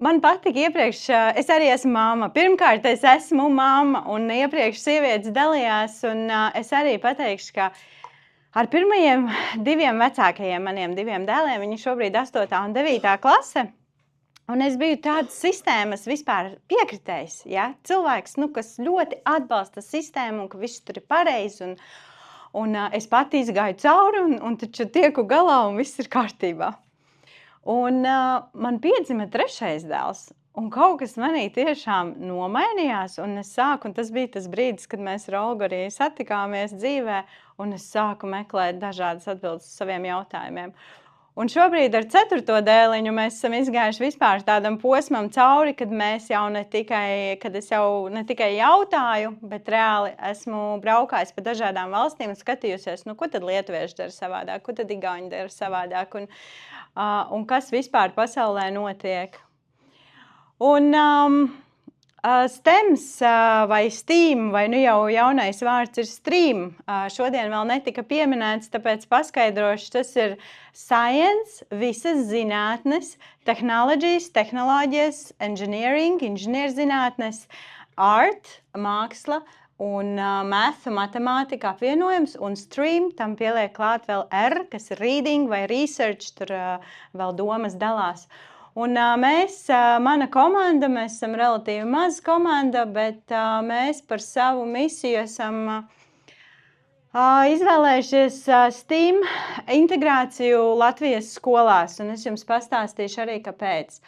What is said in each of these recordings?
Man patika iepriekš, es arī esmu mamma. Pirmkārt, es esmu mamma, un iepriekš sievietes dalījās, un es arī pateikšu, ka ar pirmajiem 2 vecākajiem maniem 2 dēliem, viņi šobrīd 8. un 9. klase, un es biju tādas sistēmas vispār piekritējis, ja? Cilvēks, kas ļoti atbalsta sistēmu, un ka viss tur ir pareizi, un es pati izgāju cauri, un taču tieku galā, un viss ir kārtībā. Un man piedzima 3. dēls, un kaut kas manī tiešām nomainījās, un es sāku, un tas bija tas brīdis, kad mēs ar Olgu arī satikāmies dzīvē, un es sāku meklēt dažādas atbildes uz saviem jautājumiem. Un šobrīd ar 4. dēliņu mēs esam izgājuši vispār tādam posmam cauri, kad mēs jau kad es jau ne tikai jautāju, bet reāli esmu braukājis pa dažādām valstīm un skatījusies, ko tad lietuvieši dara savādāk, ko tad igauņi dara savādāk, un kas vispār pasaulē notiek. Un STEMS vai STEAM, vai jau jaunais vārds ir STREAM, šodien vēl netika pieminēts, tāpēc paskaidrošu, tas ir Science, visas zinātnes, Technologies, tehnoloģijas, Engineering, inženierzinātnes, Art, māksla un Math, matemātika apvienojums, un STREAM, tam pieliek klāt vēl R, kas ir Reading vai Research, tur vēl domas dalās. Un mēs, mana komanda, mēs esam relatīvi maza komanda, bet mēs par savu misiju esam izvēlējušies STEAM integrāciju Latvijas skolās, un es jums pastāstīšu arī, kāpēc.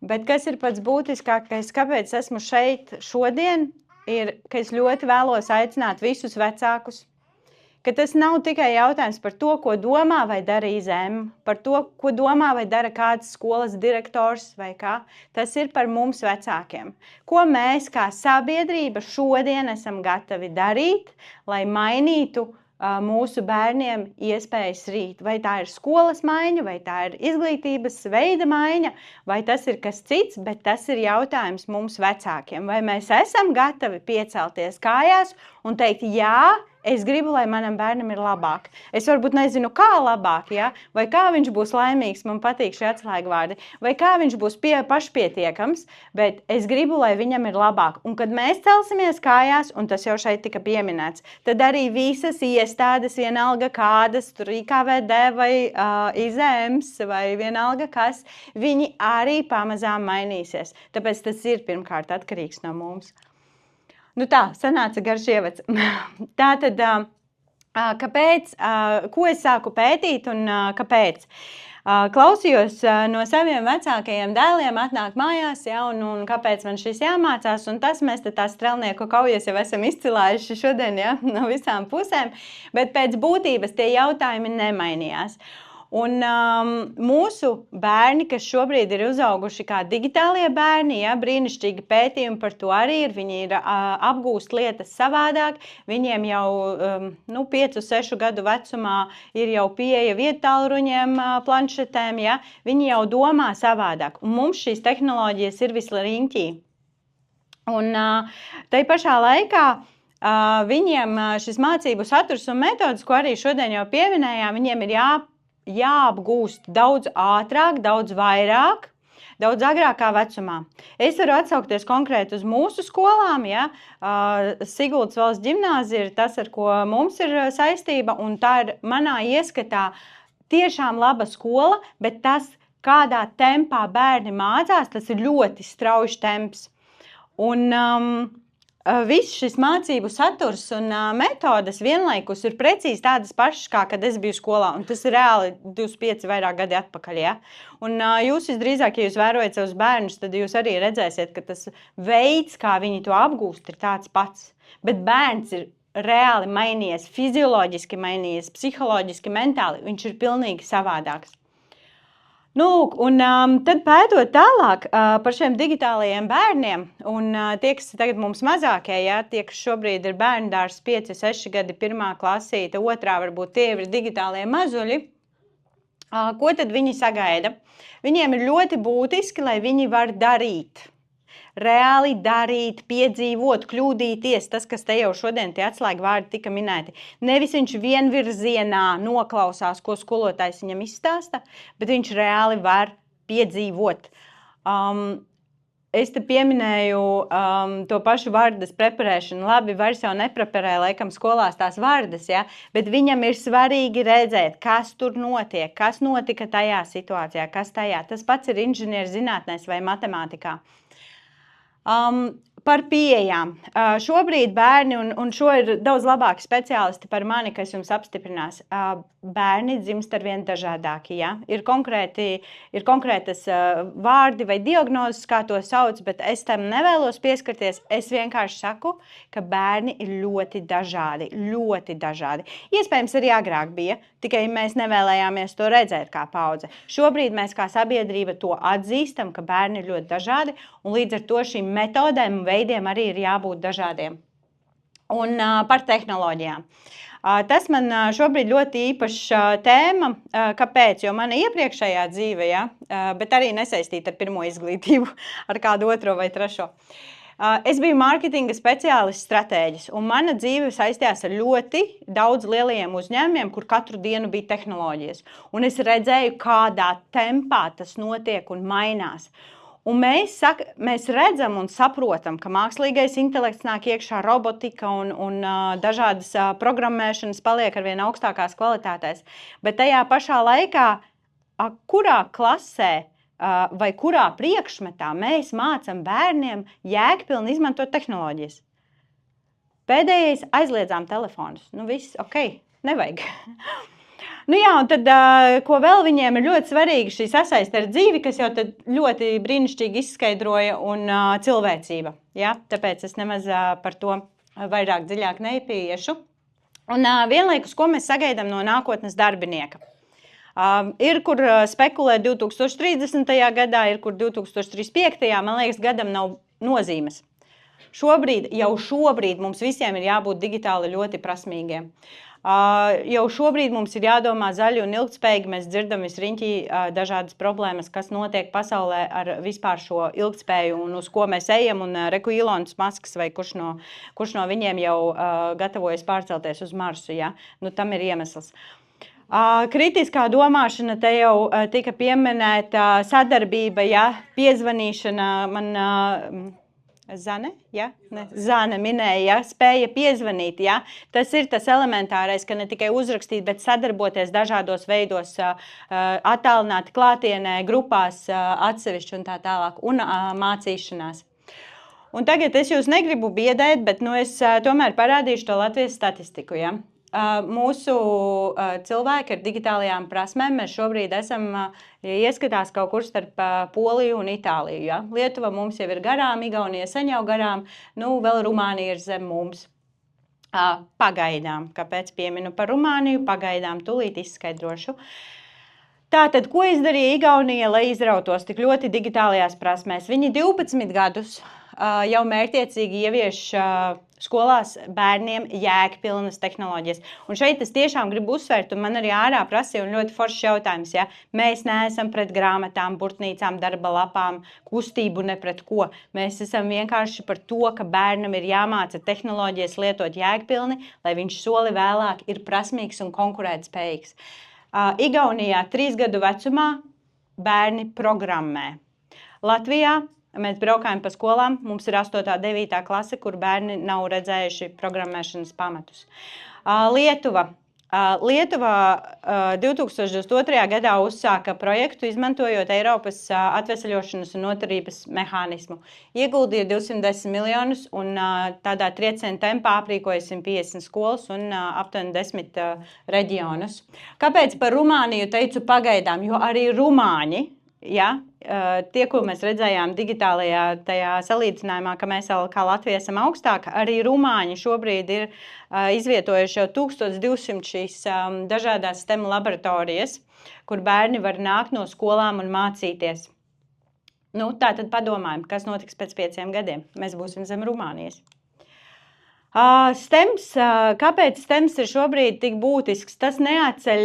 Bet kas ir pats būtiskākais, kāpēc esmu šeit šodien, ir, ka es ļoti vēlos aicināt visus vecākus, ka tas nav tikai jautājums par to, ko domā vai dara IZM, par to, ko domā vai dara kāds skolas direktors vai kā. Tas ir par mums vecākiem. Ko mēs kā sabiedrība šodien esam gatavi darīt, lai mainītu mūsu bērniem iespējas rīt. Vai tā ir skolas maiņa, vai tā ir izglītības veida maiņa, vai tas ir kas cits, bet tas ir jautājums mums vecākiem. Vai mēs esam gatavi piecelties kājās un teikt, jā, es gribu, lai manam bērnam ir labāk. Es varbūt nezinu, kā labāk, ja? Vai kā viņš būs laimīgs, man patīk šie atslēgvārdi, vai kā viņš būs pašpietiekams, bet es gribu, lai viņam ir labāk. Un kad mēs celsimies kājās, un tas jau šeit tika pieminēts, tad arī visas iestādes, vienalga kādas, tur IKVD vai IZMs vai vienalga kas, viņi arī pamazām mainīsies. Tāpēc tas ir pirmkārt atkarīgs no mums. Tā, sanāca garš ievads. Tātad, kāpēc, ko es sāku pētīt un kāpēc? Klausījos no saviem vecākajiem dēliem, atnāk mājās, ja, un kāpēc man šis jāmācās, un tas mēs tā strelnieku kaujas jau esam izcilājuši šodien, ja, no visām pusēm, bet pēc būtības tie jautājumi nemainījās. Un mūsu bērni, kas šobrīd ir uzauguši kā digitālie bērni, ja, brīnišķīgi pētījumi par to arī ir, viņi ir apgūst lietas savādāk, viņiem jau 5-6 gadu vecumā ir jau pieeja viedtālruņiem, planšetēm, ja, viņi jau domā savādāk, un mums šīs tehnoloģijas ir vislariņķī. Un tai pašā laikā viņiem šis mācību saturs un metodas, ko arī šodien jau pieminējām, viņiem ir jāapgūst daudz ātrāk, daudz vairāk, daudz agrākā vecumā. Es varu atsaukties konkrēti uz mūsu skolām, ja? Siguldas valsts ģimnāzija ir tas, ar ko mums ir saistība, un tā ir manā ieskatā tiešām laba skola, bet tas, kādā tempā bērni mācās, tas ir ļoti strauji temps. Un viss šis mācību saturs un metodas vienlaikus ir precīzi tādas pašas, kā kad es biju skolā, un tas ir reāli 25 vairāk gadi atpakaļ, ja? Un jūs visdrīzāk, ja jūs vērojat savus bērnus, tad jūs arī redzēsiet, ka tas veids, kā viņi to apgūst, ir tāds pats. Bet bērns ir reāli mainījies, fizioloģiski mainījies, psiholoģiski, mentāli, viņš ir pilnīgi savādāks. Un tad pētot tālāk par šiem digitālajiem bērniem, un tie, kas tagad mums mazākie, ja, tie, kas šobrīd ir bērndārs 5-6 gadi, 1. klasīte, 2. varbūt tie ir digitālie mazuļi, ko tad viņi sagaida? Viņiem ir ļoti būtiski, lai viņi var darīt. Reāli darīt, piedzīvot, kļūdīties, tas, kas te jau šodien tie atslēgvārdi tika minēti. Nevis viņš vienvirzienā noklausās, ko skolotājs viņam izstāsta, bet viņš reāli var piedzīvot. Es te pieminēju to pašu vardas preparēšanu. Labi, vairs jau nepreparē, laikam, skolās tās vardas, ja? Bet viņam ir svarīgi redzēt, kas tur notiek, kas notika tajā situācijā, kas tajā. Tas pats ir inženierzinātnēs vai matemātikā. Par pieejām. Šobrīd bērni, un šo ir daudz labāki speciālisti par mani, kas jums apstiprinās, bērni dzimst arvien dažādāki. Ja? Ir konkrētas vārdi vai diagnozes, kā to sauc, bet es tam nevēlos pieskarties. Es vienkārši saku, ka bērni ir ļoti dažādi, ļoti dažādi. Iespējams, arī agrāk bija, tikai mēs nevēlējāmies to redzēt kā paudze. Šobrīd mēs kā sabiedrība to atzīstam, ka bērni ir ļoti dažādi, un līdz ar to šīm metodēm un veidiem arī ir jābūt dažādiem. Un par tehnoloģijām. Tas man šobrīd ļoti īpaša tēma. Kāpēc? Jo mana iepriekšējā dzīve, ja, bet arī nesaistīta ar pirmo izglītību, ar kādu otro vai trešo. Es biju mārketinga speciālists, stratēģis, un mana dzīve saistījās ar ļoti daudz lielajiem uzņēmumiem, kur katru dienu bija tehnoloģijas. Un es redzēju, kādā tempā tas notiek un mainās. Un mēs redzam un saprotam, ka mākslīgais intelekts nāk iekšā, robotika un dažādas programmēšanas paliek arvien augstākās kvalitātēs. Bet tajā pašā laikā, kurā klasē vai kurā priekšmetā mēs mācam bērniem jēgpilni izmantot tehnoloģijas? Pēdējais aizliedzām telefonus. Nu viss, ok, nevajag. Nu jā, un tad, ko vēl viņiem ir ļoti svarīgi, šī sasaiste ar dzīvi, kas jau tad ļoti brīnišķīgi izskaidroja, un cilvēcība. Ja? Tāpēc es nemaz par to vairāk dziļāk neieiešu. Un vienlaikus, ko mēs sagaidām no nākotnes darbinieka. Ir, kur spekulē 2030. gadā, ir, kur 2035. Man liekas, gadam nav nozīmes. Jau šobrīd mums visiem ir jābūt digitāli ļoti prasmīgiem. Jau šobrīd mums ir jādomā zaļi un ilgtspējīgi. Mēs dzirdam visriņķī dažādas problēmas, kas notiek pasaulē ar vispār šo ilgtspēju un uz ko mēs ejam. Un reku Ilons Masks vai kurš no viņiem jau gatavojas pārcelties uz Marsu. Ja? Nu, tam ir iemesls. Kritiskā domāšana, te jau tika pieminēta sadarbība, ja? Piezvanīšana. Zane, ja? Zane minēja, ja? Spēja piezvanīt. Ja? Tas ir tas elementārais, ka ne tikai uzrakstīt, bet sadarboties dažādos veidos, attālināti klātienē, grupās, atsevišķi un tā tālāk, un mācīšanās. Un tagad es jūs negribu biedēt, bet es tomēr parādīšu to Latvijas statistiku. Ja? Mūsu cilvēki ar digitālajām prasmēm mēs šobrīd esam ieskatās kaut kur starp Poliju un Itāliju. Ja? Lietuva mums jau ir garām, Igaunija sen jau garām, vēl Rumānija ir zem mums. Pagaidām, kāpēc pieminu par Rumāniju, pagaidām tūlīt izskaidrošu. Tātad, ko izdarīja Igaunija, lai izrautos tik ļoti digitālajās prasmēs? Viņi 12 gadus jau mērķiecīgi ievieš skolās bērniem jēgpilnas tehnoloģijas. Un šeit es tiešām gribu uzsvērt, un man arī ārā prasīja un ļoti foršs jautājums, ja? Mēs neesam pret grāmatām, burtnīcām, darba lapām, kustību ne pret ko. Mēs esam vienkārši par to, ka bērnam ir jāmāca tehnoloģijas lietot jēgpilni, lai viņš soli vēlāk ir prasmīgs un konkurētspējīgs. Igaunijā 3 gadu vecumā bērni programmē. Latvijā mēs braukājam pa skolām, mums ir 8. un 9. klase, kur bērni nav redzējuši programmēšanas pamatus. Lietuva 2022. gadā uzsāka projektu, izmantojot Eiropas atveseļošanas un noturības mehānismu. Ieguldīja 210 miljonus un tādā trieciena tempā aprīkoja 150 skolas un aptuveni 10 reģionus. Kāpēc par Rumāniju teicu pagaidām? Jo arī rumāņi, ja, tie, ko mēs redzējām digitālajā tajā salīdzinājumā, ka mēs vēl kā Latvija esam augstāk, arī rumāņi šobrīd ir izvietojuši jau 1200 šīs dažādās STEM laboratorijas, kur bērni var nākt no skolām un mācīties. Tātad padomājam, kas notiks pēc 5 gadiem. Mēs būsim zem Rumānijas. STEMs, kāpēc STEMs ir šobrīd tik būtisks? Tas neatceļ.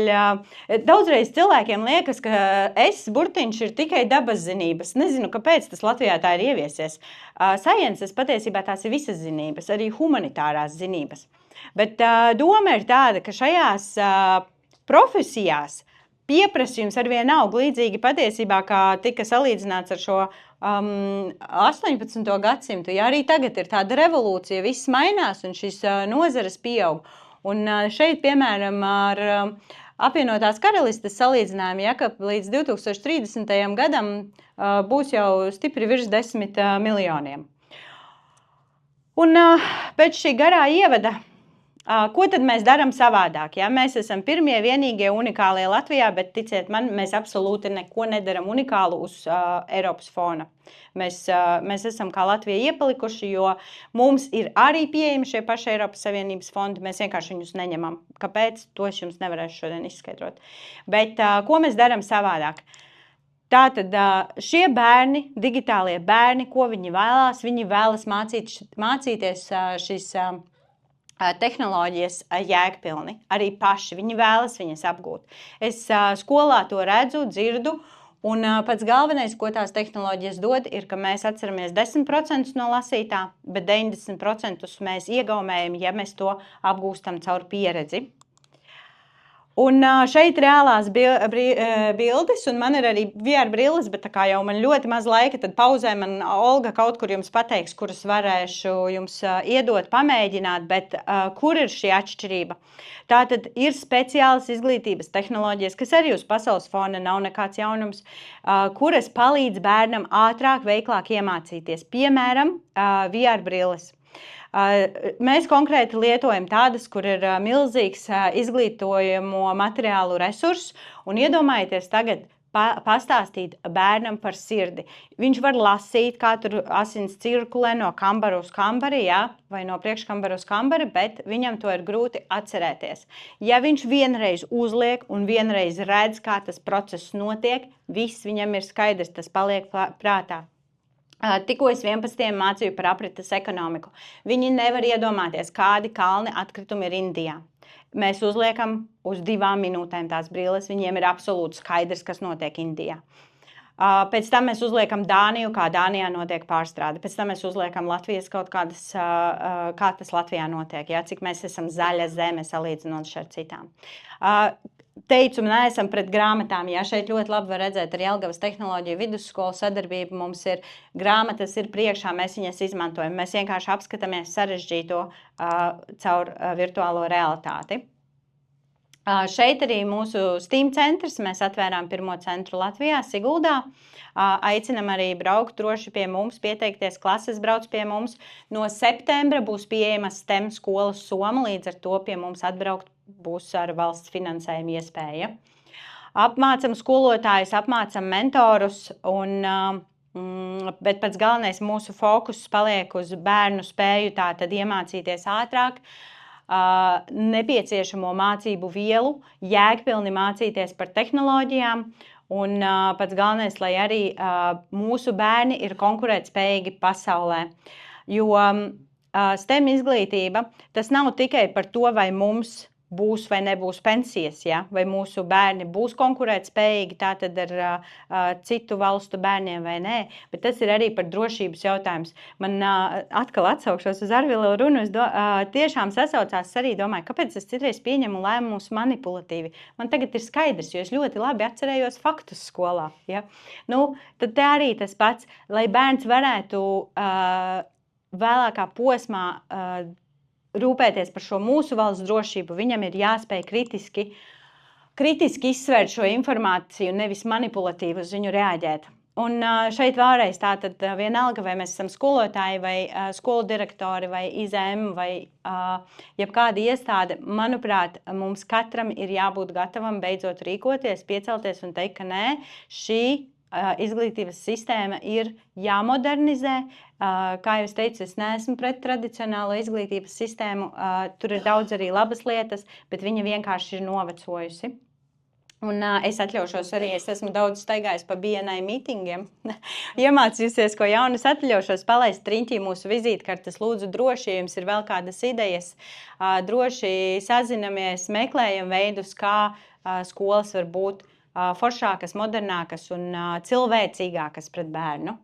Daudzreiz cilvēkiem liekas, ka burtiņš ir tikai dabas zinības. Nezinu, kāpēc tas Latvijā tā ir ieviesies. Sciences patiesībā tās ir visas zinības, arī humanitārās zinības. Bet doma ir tāda, ka šajās profesijās pieprasījums arvien aug līdzīgi patiesībā, kā tika salīdzināts ar šo 18. gadsimtu, ja arī tagad ir tāda revolūcija, viss mainās un šīs nozares pieaug. Un šeit, piemēram, ar apvienotās karalistes salīdzinājumu, ja, ka līdz 2030. gadam būs jau stipri virs 10 miljoniem. Un pēc šī garā ievada, ko tad mēs darām savādāk? Ja? Mēs esam pirmie, vienīgie, unikālie Latvijā, bet ticiet man, mēs absolūti neko nedaram unikālu uz Eiropas fona. Mēs esam kā Latvija iepalikuši, jo mums ir arī pieejami šie paši Eiropas Savienības fondi. Mēs vienkārši viņus neņemam. Kāpēc? To es jums nevarēšu šodien izskaidrot. Bet ko mēs darām savādāk? Tātad šie bērni, digitālie bērni, ko viņi vēlas mācīties šīs tehnoloģijas jēgpilni, arī paši. Viņi vēlas viņas apgūt. Es skolā to redzu, dzirdu, un pats galvenais, ko tās tehnoloģijas dod, ir, ka mēs atceramies 10% no lasītā, bet 90% mēs iegaumējam, ja mēs to apgūstam caur pieredzi. Un šeit reālās bildes, un man ir arī VR brilles, bet tā kā jau man ļoti maz laika, tad pauzē man Olga kaut kur jums pateiks, kuras varēšu jums iedot, pamēģināt, bet kur ir šī atšķirība? Tātad ir speciālas izglītības tehnoloģijas, kas arī uz pasaules fona nav nekāds jaunums, kuras palīdz bērnam ātrāk, veiklāk iemācīties. Piemēram, VR brilles. Mēs konkrēti lietojam tādas, kur ir milzīgs izglītojamo materiālu resurss, un iedomājieties tagad pastāstīt bērnam par sirdi. Viņš var lasīt, kā tur asins cirkulē no kambara uz kambari, ja? Vai no priekškambara uz kambari, bet viņam to ir grūti atcerēties. Ja viņš vienreiz uzliek un vienreiz redz, kā tas process notiek, viss viņam ir skaidrs, tas paliek prātā. Tikko es 11. mācīju par aprites ekonomiku. Viņi nevar iedomāties, kādi kalni atkritumi ir Indijā. Mēs uzliekam uz 2 minūtēm tās brilles, viņiem ir absolūti skaidrs, kas notiek Indijā. Pēc tam mēs uzliekam Dāniju, kā Dānijā notiek pārstrāde. Pēc tam mēs uzliekam Latvijas kaut kādas, kā tas Latvijā notiek, ja? Cik mēs esam zaļa zeme salīdzinot ar citām. Teicu, neesam pret grāmatām. Jā, šeit ļoti labi var redzēt ar Jelgavas tehnoloģiju vidusskolu sadarbību. Mums ir grāmatas ir priekšā, mēs viņas izmantojam. Mēs vienkārši apskatāmies sarežģīto caur virtuālo realitāti. Šeit arī mūsu STEAM centrs. Mēs atvērām pirmo centru Latvijā, Siguldā. Aicinam arī braukt droši pie mums, pieteikties, klases brauc pie mums. No septembra būs pieejama STEM skolas Soma, līdz ar to pie mums atbraukt būs ar valsts finansējumu iespēja. Apmācam skolotājus, apmācam mentorus, bet pats galvenais mūsu fokus paliek uz bērnu spēju tātad iemācīties ātrāk, nepieciešamo mācību vielu, jēgpilni mācīties par tehnoloģijām, un pats galvenais, lai arī mūsu bērni ir konkurētspējīgi pasaulē. Jo STEM izglītība, tas nav tikai par to, vai mums būs vai nebūs pensijas, ja? Vai mūsu bērni būs konkurētspējīgi tātad ar citu valstu bērniem vai nē, bet tas ir arī par drošības jautājums. Man atkal atsaukšos uz Arvila runu, es tiešām sasaucās arī, domāju, kāpēc es citreiz pieņemu lēmumus manipulatīvi. Man tagad ir skaidrs, jo es ļoti labi atcerējos faktus skolā. Ja? Nu, tad te arī tas pats, lai bērns varētu vēlākā posmā rūpēties par šo mūsu valsts drošību, viņam ir jāspēj kritiski izsvērt šo informāciju, nevis manipulatīvi uz viņu reaģēt. Un šeit vēlreiz tātad vienalga, vai mēs esam skolotāji, vai skolu direktori, vai IZM, vai jebkāda iestāde, manuprāt, mums katram ir jābūt gatavam beidzot rīkoties, piecelties un teikt, ka nē, šī izglītības sistēma ir jāmodernizē. Kā jau es teicu, es neesmu pret tradicionālo izglītības sistēmu. Tur ir daudz arī labas lietas, bet viņa vienkārši ir novecojusi. Un es atļaušos arī, es esmu daudz staigājis pa BNI mītingiem, iemācījusies, ko jaunu, es atļaušos palaist riņķī mūsu vizītkartes. Lūdzu, droši, jums ir vēl kādas idejas, droši sazinamies, meklējam veidus, kā skolas var būt foršākas, modernākas un cilvēcīgākas pret bērnu.